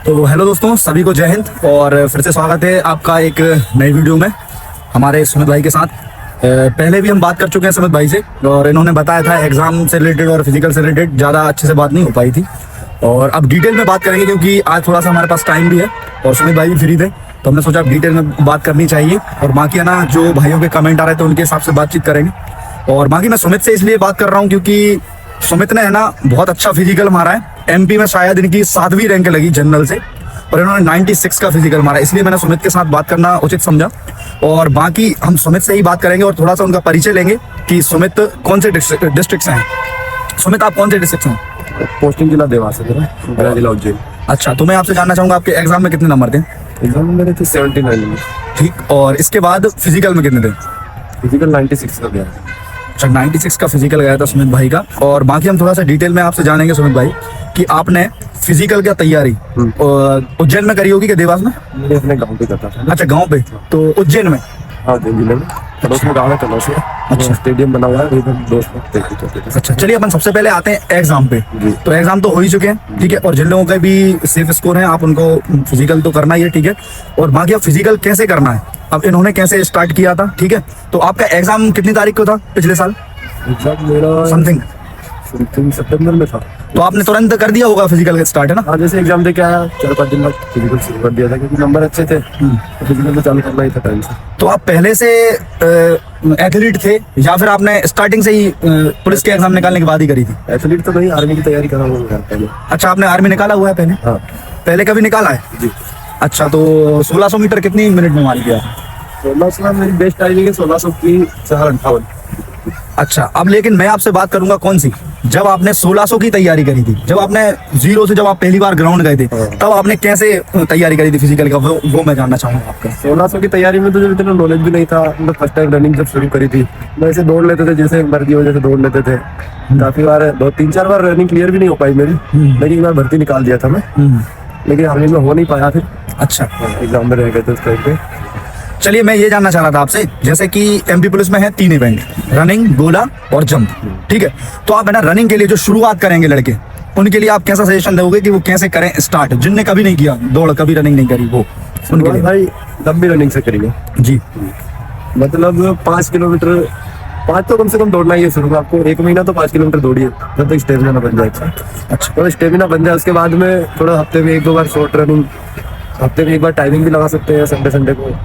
तो हेलो दोस्तों, सभी को जय हिंद और फिर से स्वागत है आपका एक नई वीडियो में हमारे सुमित भाई के साथ। पहले भी हम बात कर चुके हैं सुमित भाई से और इन्होंने बताया था एग्जाम से रिलेटेड और फिजिकल से रिलेटेड ज़्यादा अच्छे से बात नहीं हो पाई थी और अब डिटेल में बात करेंगे क्योंकि आज थोड़ा सा हमारे पास टाइम भी है और सुमित भाई भी फ्री थे तो हमने सोचा अब डिटेल में बात करनी चाहिए। और बाकी है ना, जो भाइयों के कमेंट आ रहे थे उनके हिसाब से बातचीत करेंगे। और बाकी मैं सुमित से इसलिए बात कर रहा हूँ क्योंकि सुमित ने है ना बहुत अच्छा फिजिकल मारा है। एमपी में शायद इनकी 7वीं रैंक लगी जनरल से और इन्होंने 96 का फिजिकल मारा, इसलिए मैंने सुमित के साथ बात करना उचित समझा। और बाकी हम सुमित से ही बात करेंगे और थोड़ा सा उनका परिचय लेंगे कि सुमित कौन से डिस्ट्रिक्ट से हैं। सुमित, आप कौन से डिस्ट्रिक्ट से हैं? पोस्टिंग जिला देवास है, मेरा जिला उज्जैन। अच्छा, तो मैं आपसे जानना चाहूँगा आपके एग्जाम में कितने नंबर थे? एग्जाम में मेरे थे 79 में। ठीक, और इसके बाद फिजिकल में कितने थे? फिजिकल 96 का गया। अच्छा, 96 का फिजिकल गया था सुमित भाई का। और बाकी हम थोड़ा सा डिटेल में आपसे जानेंगे सुमित भाई कि आपने फिजिकल क्या तैयारी उज्जैन में करी होगी कि देवास में? मैंने अपने गांव पे करता था। अच्छा, गांव पे, तो उज्जैन में? हाँ, जिले में तलोस में गाँव है, तलोस में। अच्छा, स्टेडियम बना हुआ है, दोस्त लोग। अच्छा, चलिए अपन सबसे पहले आते हैं एग्जाम पे। तो एग्जाम तो हो ही चुके हैं, ठीक है, और जिन लोगों का भी सेफ स्कोर है आप उनको फिजिकल तो करना ही है, ठीक है। और बाकी अब फिजिकल कैसे करना है, अब इन्होंने कैसे स्टार्ट किया था, ठीक है। तो आपका एग्जाम कितनी तारीख को था पिछले साल? एग्जाम मेरा समथिंग सितंबर में था। तो आपने तुरंत कर दिया होगा फिजिकल का स्टार्ट, है ना? हाँ, जैसे एग्जाम दे के आया 4-5 दिन बाद फिजिकल शुरू कर दिया था क्योंकि नंबर अच्छे थे, तो फिजिकल तो चालू करना ही था टाइम से। तो आप पहले से एथलीट थे या फिर आपने स्टार्टिंग से ही पुलिस के एग्जाम निकालने के बाद ही करी थी? एथलीट तो नहीं, आर्मी की तैयारी कर रहा हूँ पहले। अच्छा, आपने आर्मी निकाला हुआ है पहले? हाँ, पहले कभी निकाला है जी। अच्छा, तो 1600 मीटर कितनी मिनट में मार दिया? 1600 मेरी बेस्ट टाइमिंग है, 1600 की 4:58। अच्छा, अब लेकिन मैं आपसे बात करूंगा कौन सी, जब आपने 1600 की तैयारी करी थी, जब आपने जीरो से जब आप पहली बार ग्राउंड गए थे तब आपने कैसे तैयारी करी थी फिजिकल का, वो मैं जानना चाहूंगा आपका। 1600 की तैयारी में तो जब इतना नॉलेज भी नहीं था, मतलब फर्स्ट टाइम रनिंग जब शुरू करी थी वैसे दौड़ लेते थे, जैसे मर्जी हो जैसे दौड़ लेते थे। काफी बार 2-3-4 बार रनिंग क्लियर भी नहीं हो पाई मेरी, लेकिन एक बार भर्ती निकाल दिया था मैं, लेकिन आर्मी में हो नहीं पाया फिर। अच्छा, एग्जाम में रह गए थे उस टाइम पे। चलिए मैं ये जानना चाह रहा था आपसे, जैसे कि एमपी पुलिस में है 3 इवेंट, रनिंग, गोला और जंप, ठीक है। तो आप है ना रनिंग के लिए जो शुरुआत करेंगे लड़के, उनके लिए आप कैसा सजेशन दोगे कि वो कैसे करें स्टार्ट, जिनने कभी नहीं किया दौड़, कभी रनिंग नहीं करी, वो उनके लिए? भाई लंबी रनिंग से करेंगे जी, मतलब 5 किलोमीटर, 5 तो कम से कम दौड़ना ही है शुरू में आपको। 1 महीना तो 5 किलोमीटर दौड़िए जब तक स्टेमिना ना बन जाए। अच्छा, तो स्टेमिना बन जाए उसके बाद में थोड़ा हफ्ते में 1-2 बार शॉर्ट रनिंग, हफ्ते में 1 बार टाइमिंग भी लगा सकते हैं संडे को।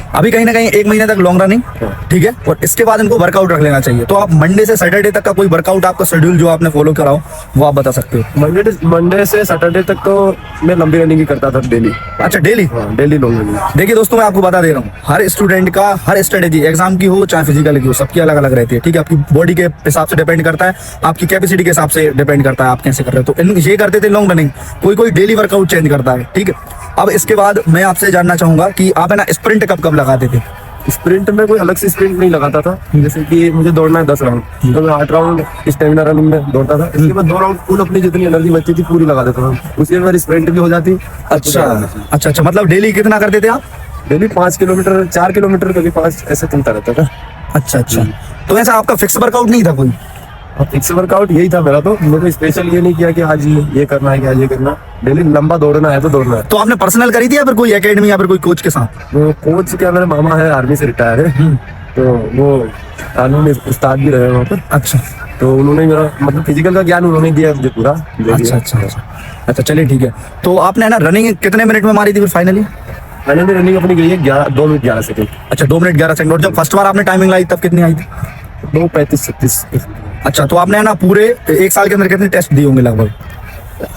अभी कहीं ना कहीं 1 महीने तक लॉन्ग रनिंग, ठीक है, और इसके बाद इनको वर्कआउट रख लेना चाहिए। तो आप मंडे से सैटरडे तक का कोई वर्कआउट आपका शेड्यूल जो आपने फॉलो कराओ वो आप बता सकते हो? मंडे से सैटरडे तक तो मैं लंबी रनिंग ही करता था डेली। अच्छा, डेली? हाँ, डेली लॉन्ग रनिंग। देखिए दोस्तों, मैं आपको बता दे रहा हूँ, हर स्टूडेंट का हर स्ट्रेटेजी, एग्जाम की हो चाहे फिजिकल की हो, सबकी अलग अलग रहती है, ठीक है। आपकी बॉडी के हिसाब से डिपेंड करता है, आपकी कैपेसिटी के हिसाब से डिपेंड करता है आप कैसे कर रहे हो। तो ये करते थे लॉन्ग रनिंग, कोई डेली वर्कआउट चेंज करता है, ठीक है। अब इसके बाद मैं आपसे जानना चाहूंगा कि आप है ना स्प्रिंट कब लगाते थे? स्प्रिंट में कोई अलग से स्प्रिंट नहीं लगाता था, जैसे कि मुझे दौड़ना है 10 राउंड तो मैं 8 राउंड स्टेमिना रनिंग में दौड़ता था। इसके बाद 2 राउंड फुल अपनी जितनी एनर्जी बचती थी पूरी लगा देता था, उसके बाद स्प्रिंट भी हो जाती। अच्छा, मतलब डेली कितना करते थे आप? डेली 5 किलोमीटर, 4 किलोमीटर, कभी 5, ऐसे चलता रहता था। अच्छा, तो ऐसा आपका फिक्स वर्कआउट नहीं था कोई? फिक्स वर्कआउट यही था मेरा, तो मैंने स्पेशल ये नहीं किया कि आज ये करना है, कि आज ये करना। डेली लंबा दौड़ना है तो दौड़ना है। तो आपने पर्सनल करी थी या फिर कोई एकेडमी या फिर कोई कोच के साथ? वो कोच क्या, मेरे मामा है आर्मी से रिटायर है, तो वो आर्मी में उस्ताद भी रहे वहाँ पर। अच्छा, तो उन्होंने मेरा मतलब फिजिकल का ज्ञान उन्होंने दिया मुझे पूरा। अच्छा, चलिए ठीक है। तो आपने है ना रनिंग कितने मिनट में मारी थी फिर फाइनली? मैंने रनिंग अपनी गई है 2 मिनट 11 सेकंड। अच्छा, 2 मिनट 11 सेकंड। और जब फर्स्ट बार आपने टाइमिंग लाई तब कितनी आई थी? 2:35-36। अच्छा, तो आपने है ना पूरे 1 साल के अंदर कितने टेस्ट दिए होंगे लगभग?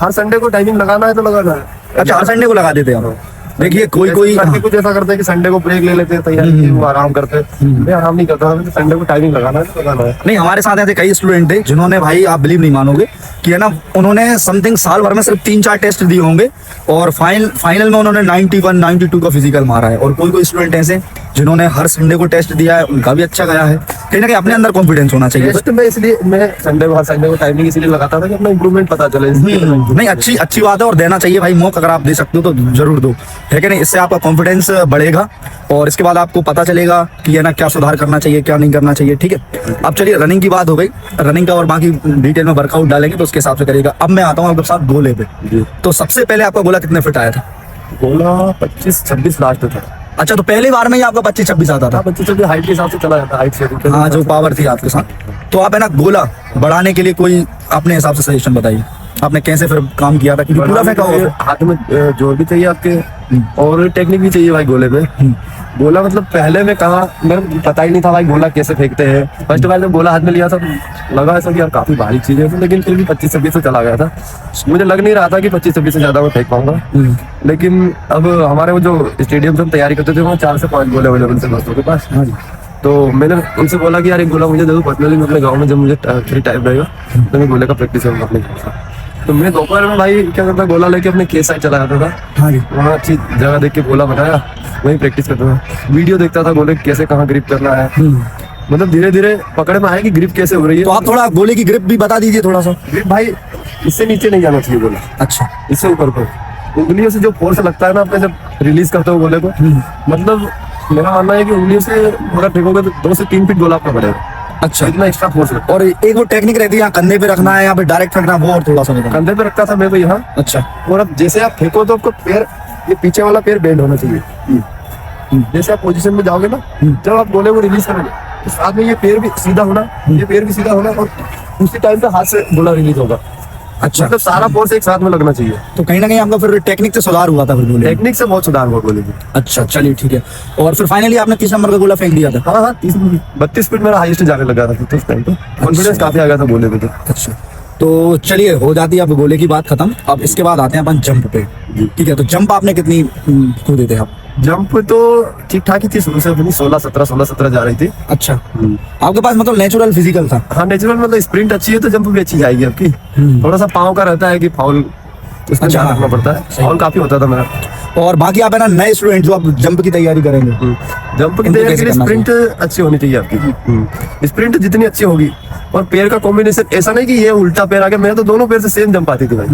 हर संडे को टाइमिंग लगाना है तो लगाना है। अच्छा, हर संडे को लगा देते हैं आप? देखिए कोई कुछ ऐसा करते हैं कि संडे को ब्रेक ले लेते हैं, तैयारी वो आराम करते हैं। मैं आराम नहीं करता, तो संडे को टाइमिंग लगाना है तो लगाना है। नहीं, हमारे साथ ऐसे कई स्टूडेंट थे जिन्होंने, भाई आप बिलीव नहीं मानोगे कि है ना, उन्होंने समथिंग साल भर में सिर्फ 3-4 टेस्ट दिए होंगे और फाइनल में उन्होंने 91-92 का फिजिकल मारा है। और कोई स्टूडेंट ऐसे जिन्होंने हर संडे को टेस्ट दिया है उनका भी अच्छा गया है। कहीं ना कहीं अपने अंदर कॉन्फिडेंस होना चाहिए। टेस्ट में इसलिए मैं संडे को टाइमिंग इसलिए लगाता था कि अपना इंप्रूवमेंट पता चले। नहीं, अच्छी बात है और देना चाहिए भाई मौका। अगर आप दे सकते हो तो जरूर दो, है कि नहीं? इससे आपका कॉन्फिडेंस बढ़ेगा और इसके बाद आपको पता चलेगा कि है ना क्या सुधार करना चाहिए, क्या नहीं करना चाहिए। ठीक है, अब चलिए रनिंग की बात हो गई, रनिंग का और बाकी डिटेल में वर्कआउट डालेंगे तो उसके हिसाब से करिएगा। अब मैं आता हूँ आपके साथ गोले पे। तो सबसे पहले आपका गोला कितने फिट आया था? गोला 25-26 लास्ट था। अच्छा, तो पहली बार में ही आपका 25-26 आता था? 25-26 हाइट के हिसाब से चला जाता, हाइट से। हाँ, जो पावर थी आपके साथ। तो आप है ना गोला बढ़ाने के लिए कोई अपने हिसाब से सजेशन बताइए, आपने कैसे फिर काम किया था? क्योंकि पूरा फेंका होगा, हाथ में जोर भी चाहिए आपके और टेक्निक भी चाहिए भाई गोले में। गोला मतलब पहले में कहा, मेरे पता ही नहीं था भाई गोला कैसे फेंकते हैं। फर्स्ट बार जब गोला हाथ में लिया था लगा ऐसा कि यार काफी भारी चीज है, लेकिन फिर भी 25-26 से चला गया था। मुझे लग नहीं रहा था कि 25-26 से ज्यादा मैं फेंक पाऊंगा। लेकिन अब हमारे वो जो स्टेडियम से हम तैयारी करते थे वहाँ 4 से 5 गोले अवेलेबल थे दोस्तों के पास। तो मैंने उनसे बोला कि यार एक गोला मुझे दे दो पर्सनली, मैं अपने गाँव में जब मुझे फ्री टाइम रहेगा तो मैं गोले का प्रैक्टिस करूँगा अपने घर से। तो मैं दोपहर में भाई क्या करता, गोला लेके अपने खेत साइड चला जाता था। हाँ जी, वहाँ अच्छी जगह देख के गोला बनाया, वहीं प्रैक्टिस करता था। वीडियो देखता था गोले कैसे कहाँ ग्रिप करना है, मतलब धीरे धीरे पकड़ में आया कि ग्रिप कैसे हो रही है। तो आप थोड़ा गोले की ग्रिप भी बता दीजिए थोड़ा सा। ग्रिप भाई इससे नीचे नहीं जाना चाहिए गोला, अच्छा, इससे ऊपर को। उंगलियों से जो फोर्स लगता है ना आपने जब रिलीज करते हो गोले को, मतलब मेरा मानना है कि उंगलियों से अगर फेंकोगे तो 2 से 3 फीट गोला आपका बढ़ेगा। अच्छा, इतना एक्स्ट्रा फोर्स लगता और एक वो टेक्निक रहती है यहाँ कंधे पे रखना है या फिर डायरेक्ट फेंकना, वो और थोड़ा सा है। कंधे पे रखता था मैं तो यहाँ। अच्छा, और अब जैसे आप फेंको तो आपको पैर, ये पीछे वाला पैर बेंड होना चाहिए। जैसे आप पोजीशन में जाओगे ना, जब आप गोले को रिलीज करोगे तो साथ में ये पैर भी सीधा होना, ये पैर भी सीधा होना, और उसी टाइम पे हाथ से गोला रिलीज होगा। अच्छा, मतलब सारा फोर्स एक साथ में लगना चाहिए। तो कहीं ना कहीं आपका फिर टेक्निक से सुधार हुआ था फिर गोले में? टेक्निक से बहुत सुधार हुआ गोले में। अच्छा, चलिए ठीक है। और फिर फाइनली आपने किस नंबर का गोला फेंक दिया था? हाँ 32 फीट मेरा हाईएस्ट जाने लगा था तो उस टाइम पे कॉन्फिडेंस काफी आ गया था गोले में। तो अच्छा, तो चलिए हो जाती है अब गोले की बात खत्म। अब इसके बाद आते हैं अपन जंप पे। ठीक है, तो जंप आपने कितनी कूदे थे आप? जंप तो ठीक ठाक ही थी शुरू से, अपनी 16-17 जा रही थी। अच्छा, आपके पास मतलब नेचुरल फिजिकल था? हाँ नेचुरल, मतलब स्प्रिंट अच्छी है तो जंप भी अच्छी जाएगी आपकी। थोड़ा सा पाँव का रहता है कि फाउल उसमें अच्छा, ध्यान रखना पड़ता है, फाउल काफी होता था मेरा। और बाकी आप है ना नए स्टूडेंट जो आप जंप की तैयारी करेंगे, जंप की तैयारी के लिए स्प्रिंट अच्छी होनी चाहिए आपकी। स्प्रिंट जितनी अच्छी होगी और पैर का कॉम्बिनेशन, ऐसा नहीं कि ये उल्टा पैर आ गया, मेरा तो दोनों पैर से सेम जंप आती थी भाई।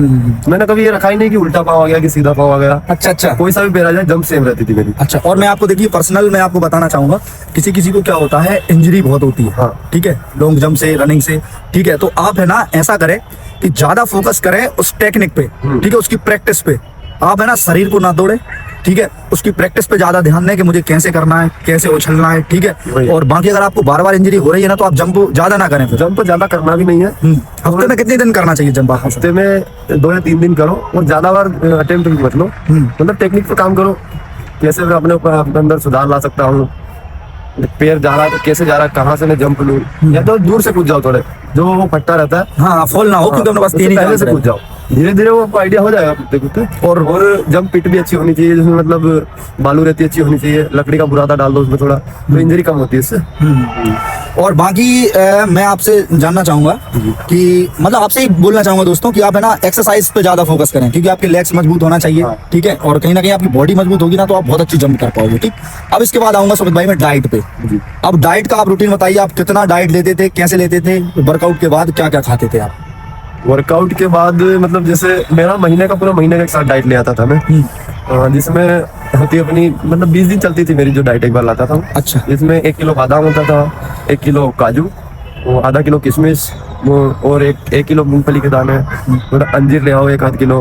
मैंने कभी ये रखा ही नहीं कि उल्टा पाँव आ गया कि सीधा पाँव आ गया। अच्छा अच्छा, कोई सा भी पैर आ जाए जंप सेम रहती थी मेरी। अच्छा, और मैं आपको देखिए पर्सनल मैं आपको बताना चाहूंगा, किसी किसी को क्या होता है इंजरी बहुत होती है। हाँ। ठीक है, लॉन्ग जंप से, रनिंग से। ठीक है, तो आप है ना ऐसा करें कि ज्यादा फोकस करें उस टेक्निक पे। ठीक है, उसकी प्रैक्टिस पे। आप है ना शरीर को ना तोड़े। ठीक है, उसकी प्रैक्टिस पे ज्यादा ध्यान दें कि मुझे कैसे करना है, कैसे उछलना है। ठीक है, और बाकी अगर आपको बार बार इंजरी हो रही है ना तो आप जंप ज्यादा ना करें। जंप ज्यादा करना भी नहीं है। हफ्ते में कितने दिन करना चाहिए जंप? हफ्ते में 2 या 3 दिन करो और ज्यादा बार अटेम्प्ट भी मत लो। मतलब टेक्निक पे काम करो, कैसे मैं अपने अंदर सुधार ला सकता हूँ, पैर जा रहा है तो कैसे जा रहा है, कहाँ से मैं जंप लूँ, या तो दूर से कूद जाओ थोड़े, जो वो फट्टा रहता है। हाँ, फॉल ना हो क्योंकि अपने पास उससे 3 पहले ही से कूद जाओ, धीरे धीरे वो आपको आइडिया हो जाएगा कूदते कूदते। और जंप पिट भी अच्छी होनी चाहिए, जिसमें मतलब बालू रहती है अच्छी होनी चाहिए, लकड़ी का बुरादा डाल दो उसमें थोड़ा, तो इंजरी कम होती है इससे। और बाकी मैं आपसे जानना चाहूंगा कि मतलब आपसे ही बोलना चाहूंगा दोस्तों कि आप है ना एक्सरसाइज पे ज्यादा फोकस करें, क्योंकि आपके लेग्स मजबूत होना चाहिए। ठीक है, और कहीं ना कहीं आपकी बॉडी मजबूत होगी ना तो आप बहुत अच्छी जंप कर पाओगे। ठीक, अब इसके बाद आऊंगा सुमित भाई मैं डाइट पे। अब डाइट का आप रूटीन बताइए, आप कितना डाइट लेते थे, कैसे लेते थे, वर्कआउट के बाद क्या क्या खाते थे आप? वर्कआउट के बाद मतलब जैसे मेरा महीने का पूरा महीने का एक साथ डाइट ले आता था मैं, जिसमें होती अपनी मतलब 20 दिन चलती थी मेरी जो डाइट एक बार लाता था। अच्छा, जिसमें 1 किलो बादाम होता था, 1 किलो काजू, वो आधा किलो किशमिश, वो और 1 किलो मूंगफली के दाने, थोड़ा अंजीर ले आओ 1-8 किलो,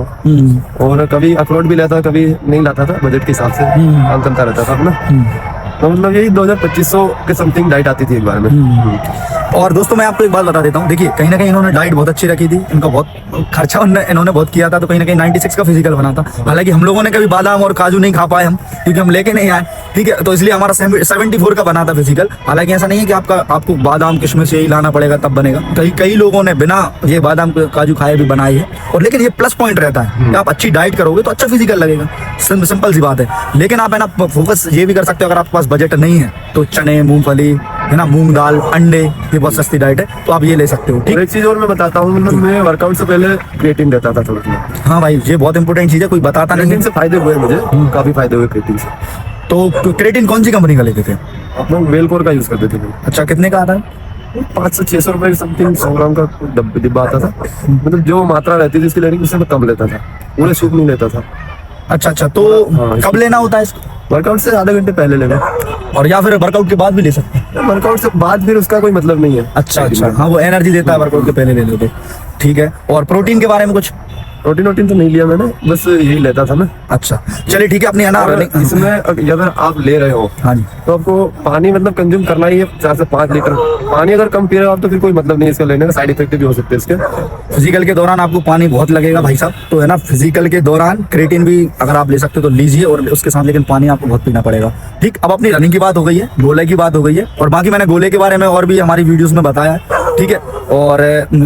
और कभी अखरोट भी लाता, कभी नहीं लाता था, बजट के हिसाब से काम चलता रहता था अपना। तो मतलब यही 2500 के समथिंग डाइट आती थी एक बार में। और दोस्तों मैं आपको एक बात बता देता हूँ, देखिए कहीं ना कहीं इन्होंने डाइट बहुत अच्छी रखी थी, इनका बहुत खर्चा इन्होंने बहुत किया था, तो कहीं ना कहीं 96 का फिजिकल बना था। हालांकि हम लोगों ने कभी बादाम और काजू नहीं खा पाए हम, क्योंकि हम लेके नहीं आए। ठीक है, तो इसलिए हमारा 74 का बना था फिजिकल। हालांकि ऐसा नहीं है कि आपको बादाम किशमिश यही लाना पड़ेगा तब बनेगा, कई लोगों ने बिना ये बादाम काजू खाए भी बनाई है। और लेकिन ये प्लस पॉइंट रहता है कि आप अच्छी डाइट करोगे तो अच्छा फिजिकल लगेगा, सिंपल सी बात है। लेकिन आप है ना फोकस ये भी कर सकते हो, अगर आपके पास बजट नहीं है तो चने, मूंगफली है ना, मूंग दाल, अंडे, ये बहुत सस्ती डाइट है, तो आप ये ले सकते हो। ठीक, एक चीज और मैं बताता हूँ, मतलब मैं वर्कआउट से पहले क्रिएटिन लेता था थोड़ा। हाँ भाई, ये बहुत इंपॉर्टेंट चीज है, कोई बताता नहीं क्रिएटिन है। से फायदे हुए मुझे, काफी फायदे हुए क्रिएटिन से। तो क्रेटिन कौन सी कंपनी का लेते थे? आप लोग वेलकोर का यूज करते थे। अच्छा, कितने का आता है? 500-600 रुपए समथिंग 100 ग्राम का डिब्बा आता था। मतलब जो मात्रा रहती थी इसकी लेने की, उससे मैं कम लेता था, पूरे सूप नहीं लेता था। अच्छा अच्छा, तो हाँ, कब लेना होता है इसको? वर्कआउट से आधे घंटे पहले लेना, और या फिर वर्कआउट के बाद भी ले सकते हैं? वर्कआउट से बाद फिर उसका कोई मतलब नहीं है। अच्छा अच्छा, हाँ वो एनर्जी देता है, वर्कआउट के पहले ले लो तो ठीक है। और प्रोटीन के बारे में कुछ? प्रोटीन वोटीन तो नहीं लिया मैंने, बस यही लेता था मैं। अच्छा चलिए ठीक है, अपनी अनार और इसमें अगर आप ले रहे हो हाँ जी, तो आपको पानी मतलब कंज्यूम करना ही है, 4 से 5 लीटर पानी। अगर कम पी रहे हो आप तो फिर कोई मतलब नहीं है इसका लेने का, साइड इफेक्ट भी हो सकते हैं इसके। फिजिकल के दौरान आपको पानी बहुत लगेगा भाई साहब, तो है ना, फिजिकल के दौरान क्रेटिन भी अगर आप ले सकते हो तो लीजिए, और उसके साथ लेकिन पानी आपको बहुत पीना पड़ेगा। ठीक, अब अपनी रनिंग की बात हो गई है, गोले की बात हो गई है, और बाकी मैंने गोले के बारे में और भी हमारी वीडियोस में बताया है। ठीक है, और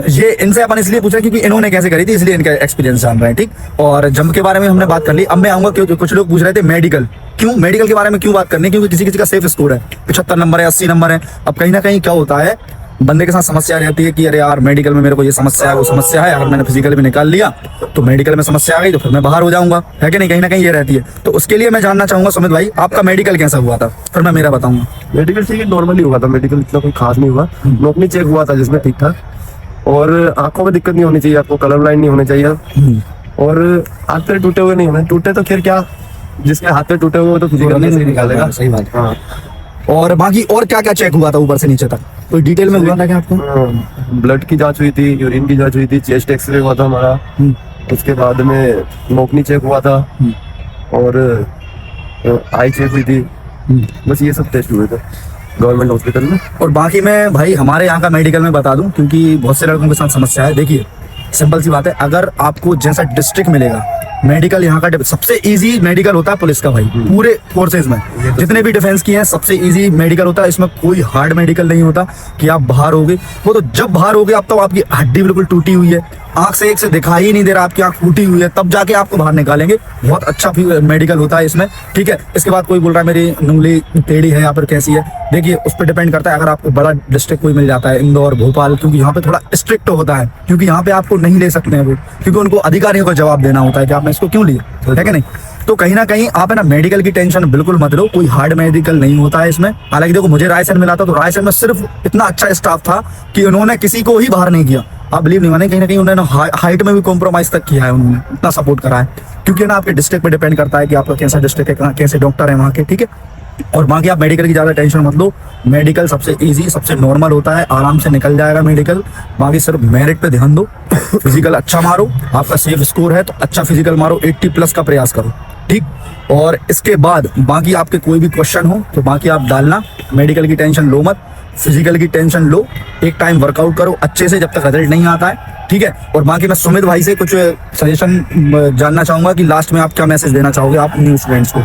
ये इनसे अपन इसलिए पूछा क्योंकि इन्होंने कैसे करी थी, इसलिए इनका एक्सपीरियंस जान रहे हैं। ठीक, और जंप के बारे में हमने बात कर ली। अब मैं आऊंगा, क्योंकि कुछ लोग पूछ रहे थे मेडिकल क्यों, मेडिकल के बारे में क्यों बात करनी, क्योंकि किसी किसी का सेफ स्कोर है 75 नंबर है, 80 नंबर है। अब कहीं ना कहीं क्या होता है, बंदे के साथ समस्या रहती है कि अरे यार मेडिकल में मेरे को ये समस्या है, वो समस्या है, अगर मैंने फिजिकल में निकाल लिया तो मेडिकल में समस्या आ गई तो फिर मैं बाहर हो जाऊंगा, है कि नहीं? कहीं ना कहीं ये रहती है। तो उसके लिए मैं जानना चाहूंगा सुमित भाई, आपका मेडिकल कैसा हुआ था, फिर मैं मेरा बताऊंगा। मेडिकल ठीक है, नॉर्मली हुआ था मेडिकल, इतना कोई खास नहीं हुआ। नोकनी चेक हुआ था जिसमें ठीक ठाक, और आंखों में दिक्कत नहीं होनी चाहिए आपको, कलर लाइन नहीं होने चाहिए, और हाथ पैर टूटे हुए नहीं होने। टूटे तो खैर क्या, जिसके हाथ पैर टूटे हुए तो फिजिकल में से निकालेगा। सही बात। हाँ, और बाकी और क्या क्या चेक हुआ था ऊपर से नीचे तक, कोई डिटेल में हुआ था क्या आपको? ब्लड की जांच हुई थी, यूरिन की जांच हुई थी, चेस्ट एक्सरे हुआ था हमारा, उसके बाद में नोकनी चेक हुआ था, और आई चेक हुई थी। बस ये सब टेस्ट हुए थे गवर्नमेंट हॉस्पिटल में। और बाकी मैं भाई हमारे यहाँ का मेडिकल में बता दूं, क्योंकि बहुत से लड़कों के साथ समस्या है। देखिए सिंपल सी बात है, अगर आपको जैसा डिस्ट्रिक्ट मिलेगा मेडिकल, यहाँ का सबसे इजी मेडिकल होता है पुलिस का भाई, पूरे फोर्सेज में जितने भी डिफेंस की हैं सबसे इजी मेडिकल होता है। इसमें कोई हार्ड मेडिकल नहीं होता कि आप बाहर होगे, वो तो जब बाहर होगे अब तो आपकी हड्डी बिल्कुल टूटी हुई है, आंख से एक से दिखाई ही नहीं दे रहा, आपकी आंख फूटी हुई है, तब जाके आपको बाहर निकालेंगे। बहुत अच्छा मेडिकल होता है इसमें। ठीक है, इसके बाद कोई बोल रहा है मेरी उंगली टेढ़ी है या फिर कैसी है, देखिए उस पर डिपेंड करता है। अगर आपको बड़ा डिस्ट्रिक्ट कोई मिल जाता है, इंदौर, भोपाल, क्योंकि यहाँ पे थोड़ा स्ट्रिक्ट होता है, क्योंकि यहाँ पे आपको नहीं ले सकते हैं वो, क्योंकि उनको अधिकारियों को जवाब देना होता है कि आपने इसको क्यों लिया, है कि नहीं? तो कहीं ना कहीं आप है ना मेडिकल की टेंशन बिल्कुल मत लो, कोई हार्ड मेडिकल नहीं होता है इसमें। हालांकि देखो मुझे रायसेन मिला था, तो रायसेन में सिर्फ इतना अच्छा स्टाफ था कि उन्होंने किसी को ही बाहर नहीं किया। आप बिलीव नहीं माने, कहीं ना कहीं उन्होंने हाइट में भी कॉम्प्रोमाइज तक किया है, उन्होंने इतना सपोर्ट करा है। क्योंकि ना आपके डिस्ट्रिक्ट पे डिपेंड करता है कि आपका कैसा डिस्ट्रिक्ट है, कैसे डॉक्टर है वहाँ के। ठीक है, और बाकी आप मेडिकल की ज़्यादा टेंशन मत लो, मेडिकल सबसे इजी, सबसे नॉर्मल होता है, आराम से निकल जाएगा मेडिकल। बाकी सिर्फ मेरिट पे ध्यान दो, फिजिकल अच्छा मारो, आपका सेफ स्कोर है तो अच्छा फिजिकल मारो, 80 प्लस का प्रयास करो। ठीक, और इसके बाद बाकी आपके कोई भी क्वेश्चन हो तो बाकी आप डालना, मेडिकल की टेंशन लो मत, फिजिकल की टेंशन लो, एक टाइम वर्कआउट करो अच्छे से जब तक रिजल्ट नहीं आता है। ठीक है, और बाकी मैं सुमित भाई से कुछ सजेशन जानना चाहूंगा कि लास्ट में आप क्या मैसेज देना चाहोगे आप न्यू स्टूडेंट्स को?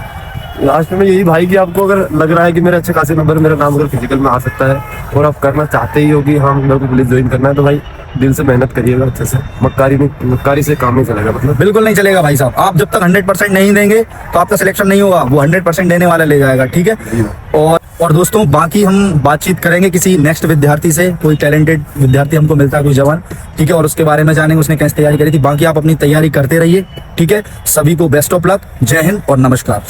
लास्ट में यही भाई कि आपको अगर लग रहा है कि मेरे अच्छे खासे नंबर, मेरा नाम अगर फिजिकल में आ सकता है और आप करना चाहते ही हो कि हाँ मेरे को पुलिस ज्वाइन करना है, तो भाई दिल से मेहनत करिएगा अच्छे से। मक्कारी से काम नहीं चलेगा, मतलब बिल्कुल नहीं चलेगा भाई साहब। आप जब तक 100% नहीं देंगे तो आपका सिलेक्शन नहीं होगा, वो 100% देने वाला ले जाएगा। ठीक है, और दोस्तों बाकी हम बातचीत करेंगे किसी नेक्स्ट विद्यार्थी से, कोई टैलेंटेड विद्यार्थी हमको मिलता है, कोई जवान। ठीक है, और उसके बारे में जानेंगे उसने कैसे तैयारी करी थी। बाकी आप अपनी तैयारी करते रहिए। ठीक है, सभी को बेस्ट ऑफ लक, जय हिंद और नमस्कार।